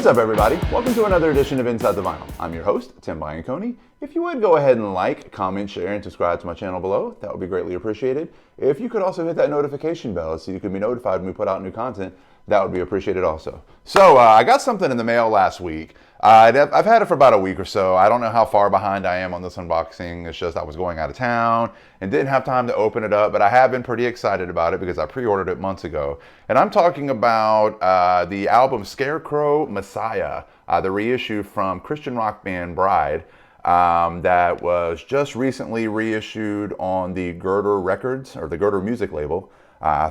What's up, everybody? Welcome to another edition of Inside the Vinyl. I'm your host, Tim Bianconi. If you would go ahead and like, comment, share, and subscribe to my channel below, that would be greatly appreciated. If you could also hit that notification bell so you can be notified when we put out new content, that would be appreciated also. So I got something in the mail last week. I've had it for about a week or so. I don't know how far behind I am on this unboxing. It's just I was going out of town and didn't have time to open it up, but I have been pretty excited about it because I pre-ordered it months ago. And I'm talking about the album Scarecrow Messiah, the reissue from Christian rock band Bride, that was just recently reissued on the Girder Records, or the Girder music label,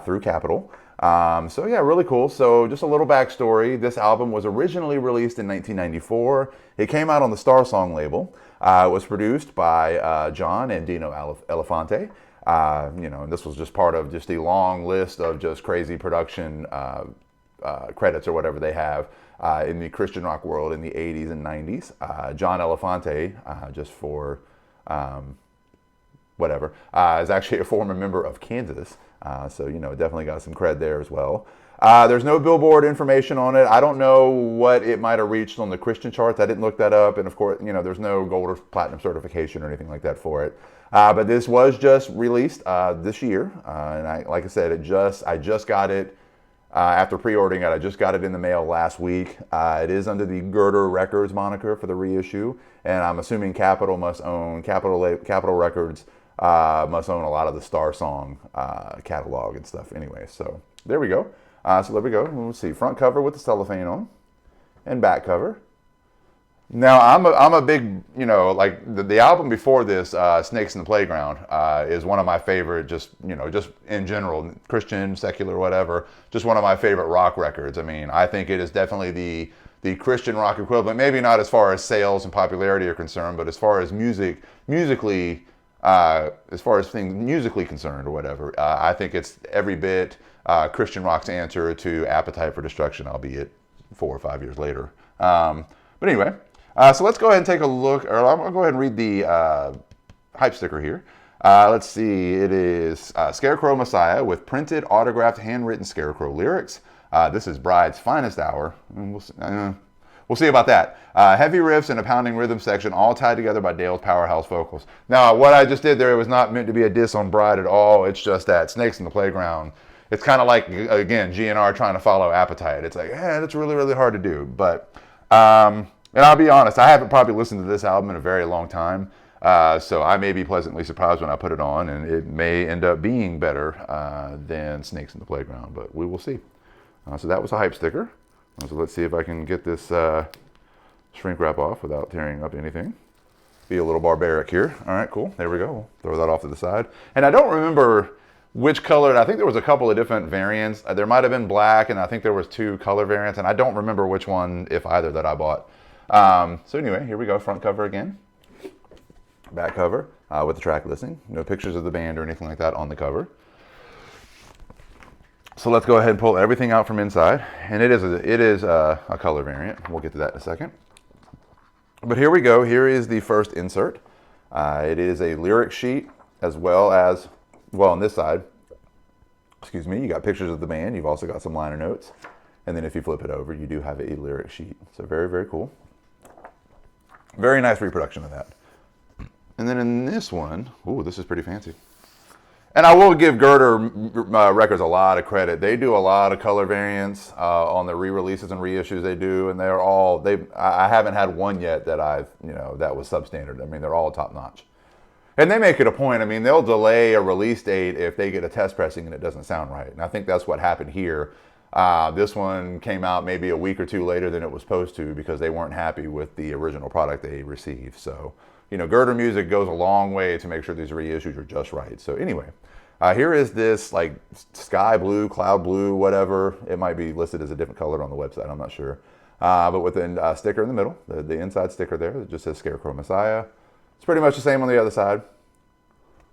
through Capitol. So yeah, really cool. So just a little backstory. This album was originally released in 1994. It came out on the Star Song label. It was produced by John and Dino Elefante. And this was just part of just a long list of just crazy production credits or whatever they have in the Christian rock world in the 80s and 90s. John Elefante, just for whatever, is actually a former member of Kansas. So, definitely got some cred there as well. There's no Billboard information on it. I don't know what it might have reached on the Christian charts. I didn't look that up. And of course, there's no gold or platinum certification or anything like that for it. But this was just released this year. And like I said, I just got it after pre-ordering it. I just got it in the mail last week. It is under the Girder Records moniker for the reissue. And I'm assuming Capitol Records must own a lot of the Star Song catalog and stuff anyway. So there we go. We'll see. Front cover with the cellophane on, and back cover. Now I'm a big, like the album before this, Snakes in the Playground, is one of my favorite. Just in general, Christian, secular, whatever. Just one of my favorite rock records. I mean, I think it is definitely the Christian rock equivalent. Maybe not as far as sales and popularity are concerned, but as far as musically. As far as things musically concerned or whatever, I think it's every bit Christian rock's answer to Appetite for Destruction, albeit 4 or 5 years later. But anyway, so let's go ahead and take a look, or I'm going to go ahead and read the hype sticker here. Let's see, it is Scarecrow Messiah with printed, autographed, handwritten Scarecrow lyrics. This is Bride's finest hour. We'll see about that. Heavy riffs and a pounding rhythm section, all tied together by Dale's powerhouse vocals. Now, what I just did there, it was not meant to be a diss on Bride at all. It's just that Snakes in the Playground, it's kind of like, again, GNR trying to follow Appetite. It's like, that's really, really hard to do. But, and I'll be honest, I haven't probably listened to this album in a very long time. So I may be pleasantly surprised when I put it on, and it may end up being better than Snakes in the Playground, but we will see. So that was a hype sticker. So let's see if I can get this shrink wrap off without tearing up anything. Be a little barbaric here. All right, cool. There we go. We'll throw that off to the side. And I don't remember which color. I think there was a couple of different variants. There might have been black, and I think there was 2 color variants, and I don't remember which one, if either, that I bought. So anyway, here we go. Front cover again. Back cover with the track listing. No pictures of the band or anything like that on the cover. So let's go ahead and pull everything out from inside, and it is a color variant. We'll get to that in a second. But here we go. Here is the first insert. It is a lyric sheet as well as, on this side, you got pictures of the band. You've also got some liner notes, and then if you flip it over, you do have a lyric sheet. So very, very cool. Very nice reproduction of that. And then in this one, this is pretty fancy. And I will give Girder Records a lot of credit. They do a lot of color variants on the re-releases and reissues they do, and they're all I haven't had one yet that that was substandard. I mean, they're all top notch. And they make it a point. I mean, they'll delay a release date if they get a test pressing and it doesn't sound right. And I think that's what happened here. This one came out maybe a week or 2 later than it was supposed to because they weren't happy with the original product they received. So, Girder Music goes a long way to make sure these reissues are just right. So anyway, here is this like sky blue, cloud blue, whatever. It might be listed as a different color on the website. I'm not sure. But with a sticker in the middle, the inside sticker there, it just says Scarecrow Messiah. It's pretty much the same on the other side.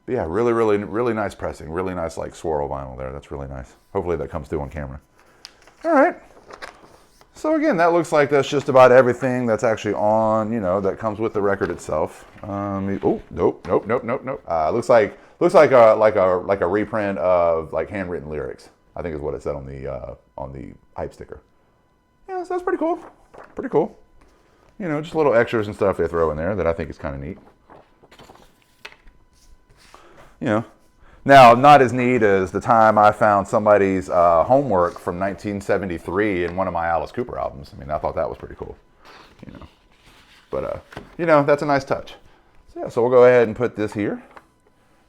But yeah, really, really, really nice pressing. Really nice like swirl vinyl there. That's really nice. Hopefully that comes through on camera. All right. So again, that looks like that's just about everything that's actually on, that comes with the record itself. Nope. Looks like a reprint of like handwritten lyrics. I think is what it said on the hype sticker. Yeah, so that's pretty cool. Pretty cool. You know, just little extras and stuff they throw in there that I think is kind of neat. You know, now not as neat as the time I found somebody's homework from 1973 in one of my Alice Cooper albums. I mean, I thought that was pretty cool. You know, but you know, that's a nice touch. So yeah, so we'll go ahead and put this here.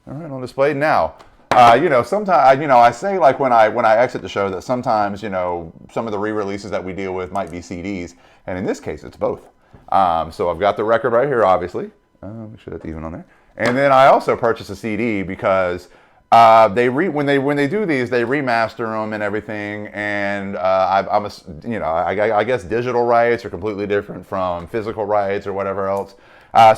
All right, on display now. You know, sometimes, you know, I say like when I exit the show that sometimes, you know, some of the re-releases that we deal with might be CDs, and in this case, it's both. So I've got the record right here, obviously. Make sure that's even on there. And then I also purchased a CD because when they do these, they remaster them and everything. And I guess digital rights are completely different from physical rights or whatever else.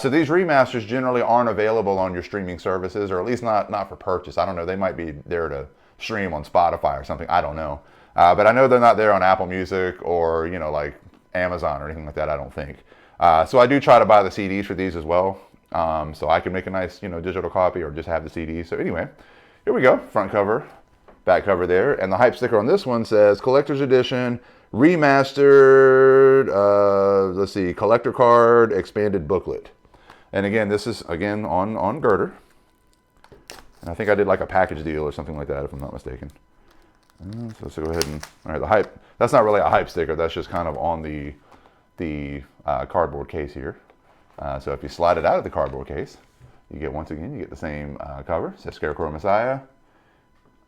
So these remasters generally aren't available on your streaming services, or at least not for purchase. I don't know. They might be there to stream on Spotify or something. I don't know. But I know they're not there on Apple Music or, you know, like Amazon or anything like that, I don't think. So I do try to buy the CDs for these as well. So I can make a nice, you know, digital copy or just have the CD. So anyway, here we go. Front cover, back cover there. And the hype sticker on this one says Collector's Edition, Remastered, let's see, Collector Card, Expanded Booklet. And again, this is, again, on Girder. And I think I did like a package deal or something like that, if I'm not mistaken. So let's go ahead and, all right, the hype, that's not really a hype sticker. That's just kind of on the cardboard case here. So if you slide it out of the cardboard case, you get, once again, you get the same cover. It says Scraecrow Messiah.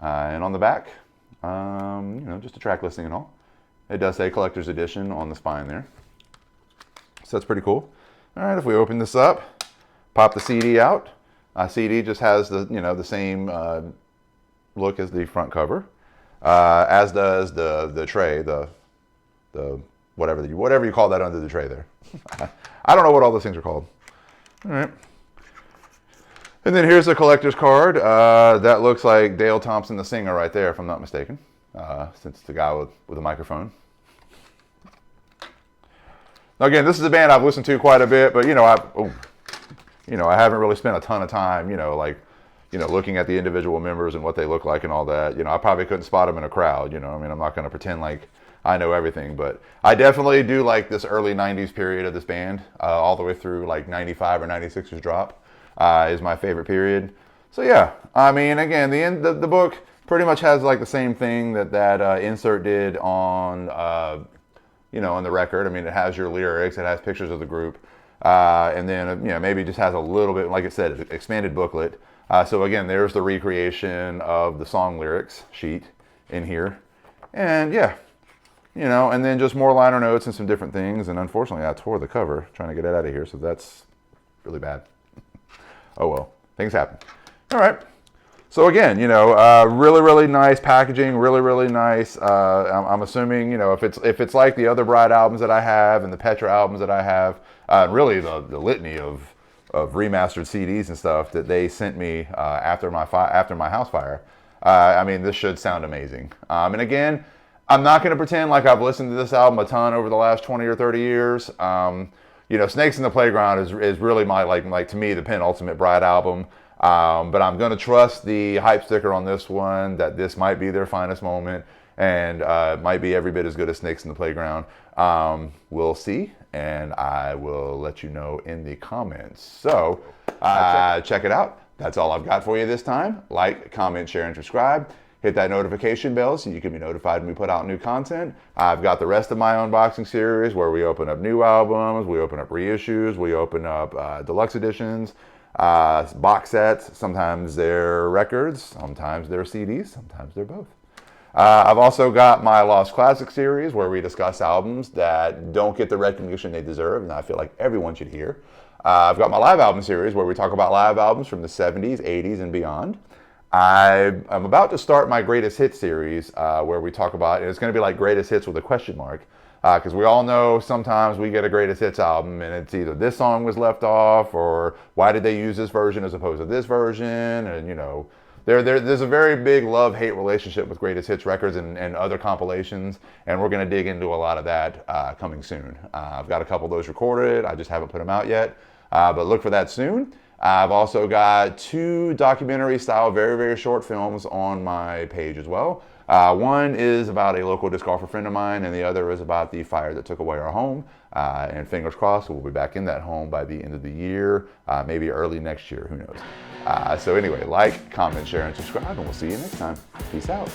And on the back, you know, just a track listing and all. It does say Collector's Edition on the spine there. So that's pretty cool. All right, if we open this up, pop the CD out. CD just has the, you know, the same look as the front cover, as does the tray, the whatever you call that under the tray there. I don't know what all those things are called. All right. And then here's the collector's card. That looks like Dale Thompson, the singer, right there, if I'm not mistaken. Since it's the guy with a microphone. Now again, this is a band I've listened to quite a bit, but you know, I haven't really spent a ton of time, you know, like, you know, looking at the individual members and what they look like and all that. You know, I probably couldn't spot them in a crowd. You know, I mean, I'm not going to pretend like I know everything, but I definitely do like this early '90s period of this band, all the way through like '95 or '96's drop. Is my favorite period. So yeah, I mean, again, the book pretty much has like the same thing that insert did on you know, on the record. I mean, it has your lyrics, it has pictures of the group, and then, you know, maybe just has a little bit, like it said, expanded booklet. So again, there's the recreation of the song lyrics sheet in here, and yeah, you know, and then just more liner notes and some different things. And unfortunately, I tore the cover trying to get it out of here, so that's really bad. Oh well, things happen. All right. So again, you know, really nice packaging, really nice. I'm assuming, you know, if it's like the other Bride albums that I have and the Petra albums that I have, really the litany of remastered CDs and stuff that they sent me after my house fire. I mean, this should sound amazing. And again, I'm not going to pretend like I've listened to this album a ton over the last 20 or 30 years. You know, Snakes in the Playground is really my, like to me, the penultimate Bride album. But I'm going to trust the hype sticker on this one, that this might be their finest moment, and it might be every bit as good as Snakes in the Playground. We'll see, and I will let you know in the comments. So check it out. That's all I've got for you this time. Like, comment, share, and subscribe. Hit that notification bell so you can be notified when we put out new content. I've got the rest of my unboxing series where we open up new albums, we open up reissues, we open up deluxe editions, box sets. Sometimes they're records, sometimes they're CDs, sometimes they're both. I've also got my Lost Classic series where we discuss albums that don't get the recognition they deserve, and I feel like everyone should hear. I've got my live album series where we talk about live albums from the 70s, 80s, and beyond. I'm about to start my greatest hits series where we talk about, and it's going to be like greatest hits with a question mark, because we all know sometimes we get a greatest hits album and it's either this song was left off or why did they use this version as opposed to this version, and you know, there's a very big love-hate relationship with greatest hits records and other compilations, and we're going to dig into a lot of that coming soon. I've got a couple of those recorded, I just haven't put them out yet, but look for that soon. I've also got 2 documentary style, very short films on my page as well. One is about a local disc golfer friend of mine, and the other is about the fire that took away our home. And fingers crossed, we'll be back in that home by the end of the year, maybe early next year, who knows. So anyway, like, comment, share, and subscribe, and we'll see you next time. Peace out.